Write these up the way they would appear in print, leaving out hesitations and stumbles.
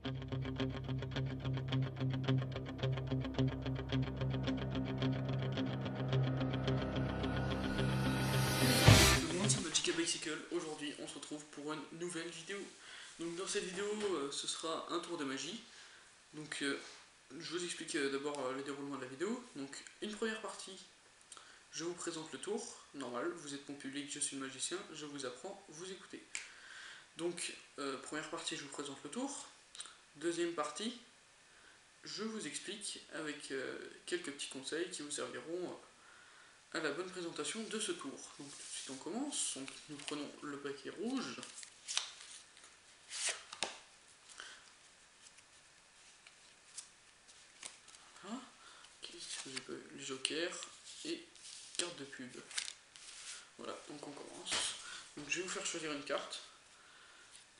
Bonjour, c'est Magica Bicycle. Aujourd'hui, on se retrouve pour une nouvelle vidéo. Donc, dans cette vidéo, ce sera un tour de magie. Donc, je vous explique d'abord le déroulement de la vidéo. Donc, une première partie, je vous présente le tour. Normal, vous êtes mon public, je suis le magicien, je vous apprends, vous écoutez. Donc, première partie, je vous présente le tour. Deuxième partie, je vous explique avec quelques petits conseils qui vous serviront à la bonne présentation de ce tour. Donc tout de suite on commence, nous prenons le paquet rouge. Voilà. Les jokers et carte de pub. Voilà, donc on commence. Donc je vais vous faire choisir une carte.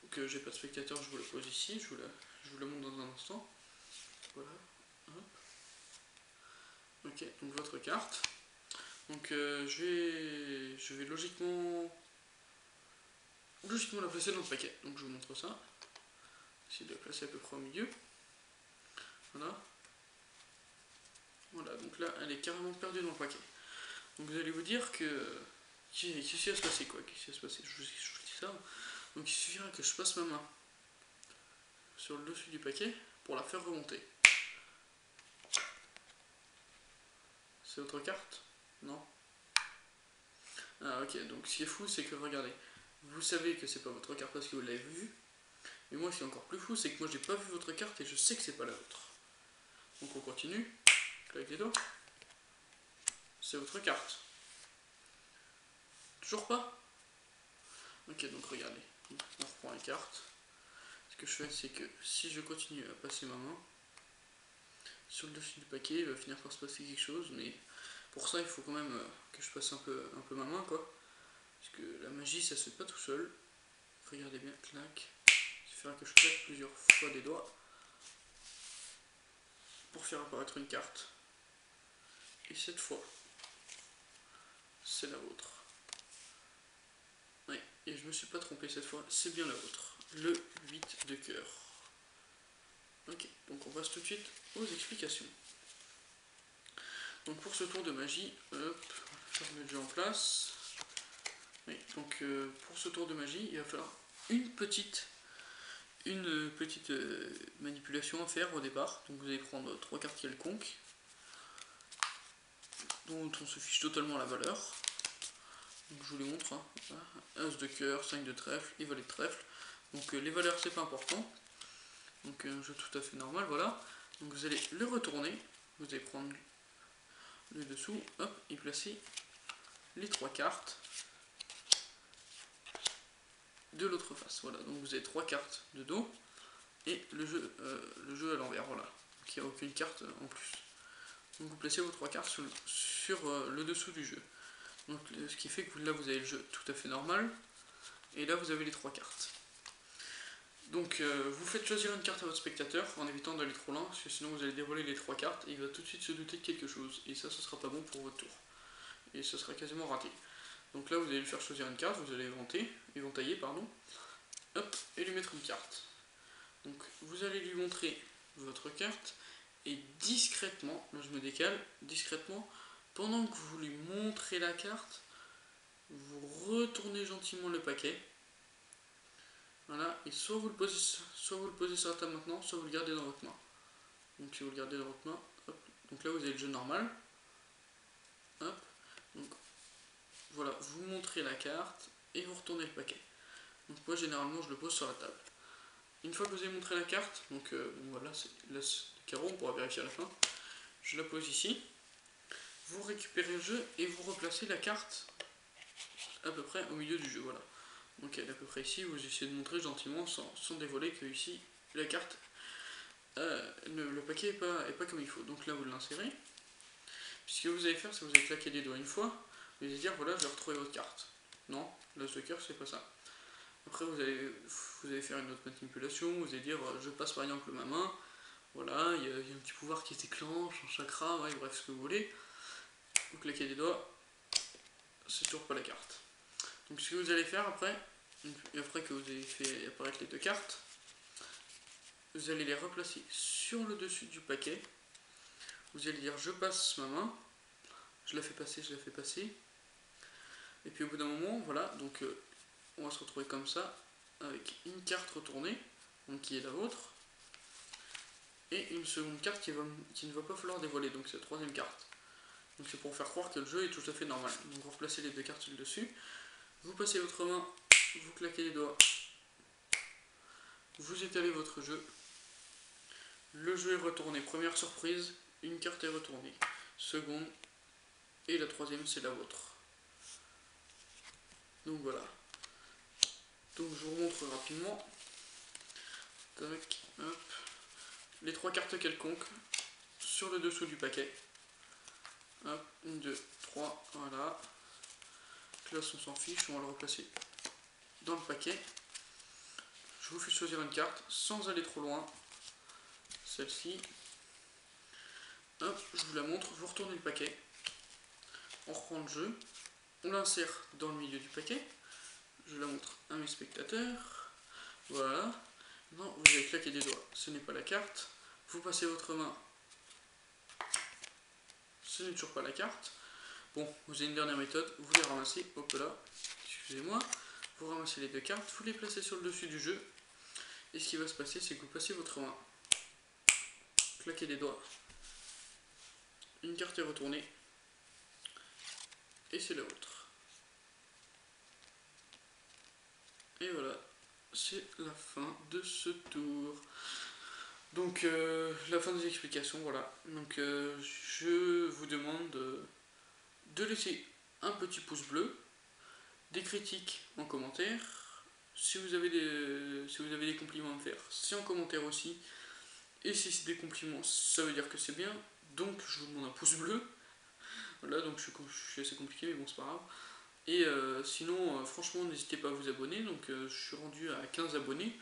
Donc j'ai pas de spectateur, je vous la pose ici, je vous la montre dans un instant. Voilà. Hop. Ok, donc votre carte. Donc je vais logiquement la placer dans le paquet. Donc je vous montre ça. Essayer de la placer à peu près au milieu. Voilà. Voilà, donc là elle est carrément perdue dans le paquet. Donc vous allez vous dire que qu'est-ce qui va se passer quoi, qu'est-ce qui va se passer, je vous dis ça. Donc il suffira que je passe ma main sur le dessus du paquet pour la faire remonter. C'est votre carte? Non? Ah ok, donc ce qui est fou c'est que regardez, vous savez que c'est pas votre carte parce que vous l'avez vue, mais moi ce qui est encore plus fou c'est que moi j'ai pas vu votre carte et je sais que c'est pas la vôtre. Donc on continue, avec les doigts. C'est votre carte. Toujours pas? Ok, donc regardez, on reprend la carte. Ce que je fais c'est que si je continue à passer ma main sur le dessus du paquet, il va finir par se passer quelque chose, mais pour ça il faut quand même que je passe un peu ma main quoi. Parce que la magie ça se fait pas tout seul. Regardez bien, clac. Il suffira que je claque plusieurs fois des doigts pour faire apparaître une carte. Et cette fois, c'est la vôtre. Oui, et je me suis pas trompé cette fois, c'est bien la vôtre. Le 8 de cœur. Ok, donc on passe tout de suite aux explications. Donc pour ce tour de magie, hop, je remets le jeu en place. Oui, donc pour ce tour de magie, il va falloir une petite manipulation à faire au départ. Donc vous allez prendre 3 cartes quelconques, dont on se fiche totalement la valeur. Donc je vous les montre, hein. As de cœur, 5 de trèfle et valet de trèfle. Donc les valeurs c'est pas important. Donc un jeu tout à fait normal, voilà. Donc vous allez le retourner, vous allez prendre le dessous, hop, et placer les 3 cartes de l'autre face. Voilà, donc vous avez 3 cartes de dos et le jeu à l'envers, voilà. Donc il n'y a aucune carte en plus. Donc vous placez vos 3 cartes sur le dessous du jeu. Donc ce qui fait que là vous avez le jeu tout à fait normal. Et là vous avez les 3 cartes. Donc vous faites choisir une carte à votre spectateur en évitant d'aller trop loin, parce que sinon vous allez dévoiler les 3 cartes et il va tout de suite se douter de quelque chose. Et ça sera pas bon pour votre tour. Et ça sera quasiment raté. Donc là vous allez lui faire choisir une carte, vous allez éventailler, pardon. Hop, et lui mettre une carte. Donc vous allez lui montrer votre carte et discrètement, là je me décale, discrètement, pendant que vous lui montrez la carte, vous retournez gentiment le paquet. Voilà, et soit vous le posez sur la table maintenant, soit vous le gardez dans votre main. Donc si vous le gardez dans votre main, hop, donc là vous avez le jeu normal. Hop, donc voilà, vous montrez la carte et vous retournez le paquet. Donc moi généralement je le pose sur la table. Une fois que vous avez montré la carte, donc voilà, c'est l'as de carreau, on pourra vérifier à la fin. Je la pose ici. Vous récupérez le jeu et vous replacez la carte à peu près au milieu du jeu, voilà. Donc elle est à peu près ici, vous essayez de montrer gentiment sans dévoiler que ici la carte, le paquet est pas comme il faut. Donc là vous l'insérez. Puis ce que vous allez faire, c'est que vous allez claquer des doigts une fois, vous allez dire voilà, je vais retrouver votre carte. Non, l'as de cœur c'est pas ça. Après vous allez faire une autre manipulation, vous allez dire je passe par exemple ma main, voilà, il y a un petit pouvoir qui se déclenche, un chakra, ouais, bref ce que vous voulez. Vous claquez des doigts, c'est toujours pas la carte. Donc ce que vous allez faire après que vous avez fait apparaître les 2 cartes, vous allez les replacer sur le dessus du paquet. Vous allez dire je passe ma main, je la fais passer. Et puis au bout d'un moment, voilà, donc on va se retrouver comme ça, avec une carte retournée, donc qui est la vôtre, et une seconde carte qui ne va pas falloir dévoiler, donc c'est la troisième carte. Donc c'est pour faire croire que le jeu est tout à fait normal. Donc vous replacez les deux cartes sur le dessus, vous passez votre main, vous claquez les doigts, vous étalez votre jeu, le jeu est retourné, première surprise, une carte est retournée, seconde, et la troisième c'est la vôtre. Donc voilà. Donc je vous montre rapidement. Tac, hop. Les trois cartes quelconques sur le dessous du paquet. Hop, 1, 2, 3, voilà. Classe on s'en fiche, on va le replacer dans le paquet. Je vous fais choisir une carte sans aller trop loin. Celle-ci. Hop, je vous la montre, vous retournez le paquet. On reprend le jeu. On l'insère dans le milieu du paquet. Je la montre à mes spectateurs. Voilà. Non, vous avez claqué des doigts. Ce n'est pas la carte. Vous passez votre main. Ce n'est toujours pas la carte. Bon, vous avez une dernière méthode. Vous les ramassez. Hop là. Excusez-moi. Vous ramassez les deux cartes. Vous les placez sur le dessus du jeu. Et ce qui va se passer, c'est que vous passez votre main. Claquez des doigts. Une carte est retournée. Et c'est la vôtre. Et voilà. C'est la fin de ce tour. Donc la fin des explications, voilà. Donc je vous demande de laisser un petit pouce bleu, des critiques en commentaire. Si vous avez des compliments à me faire, c'est en commentaire aussi. Et si c'est des compliments, ça veut dire que c'est bien. Donc je vous demande un pouce bleu. Voilà, donc je suis assez compliqué, mais bon, c'est pas grave. Et sinon, franchement, n'hésitez pas à vous abonner. Donc je suis rendu à 15 abonnés.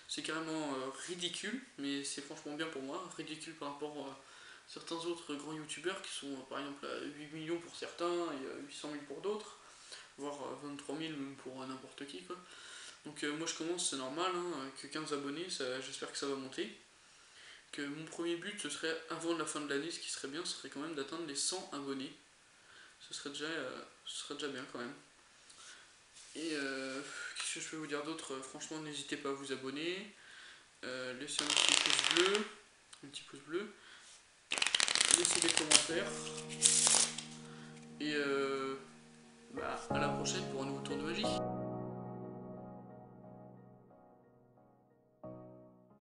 C'est carrément ridicule, mais c'est franchement bien pour moi. Ridicule par rapport à certains autres grands youtubeurs qui sont par exemple à 8 millions pour certains et 800 000 pour d'autres, voire 23 000 même pour n'importe qui, quoi. Donc moi je commence, c'est normal, hein, que 15 abonnés, j'espère que ça va monter. Que mon premier but, ce serait avant la fin de l'année, ce qui serait bien, ce serait quand même d'atteindre les 100 abonnés. Ce serait déjà bien quand même. Et qu'est-ce que je peux vous dire d'autre? Franchement, n'hésitez pas à vous abonner. Laissez un petit pouce bleu, laissez des commentaires, et à la prochaine pour un nouveau tour de magie.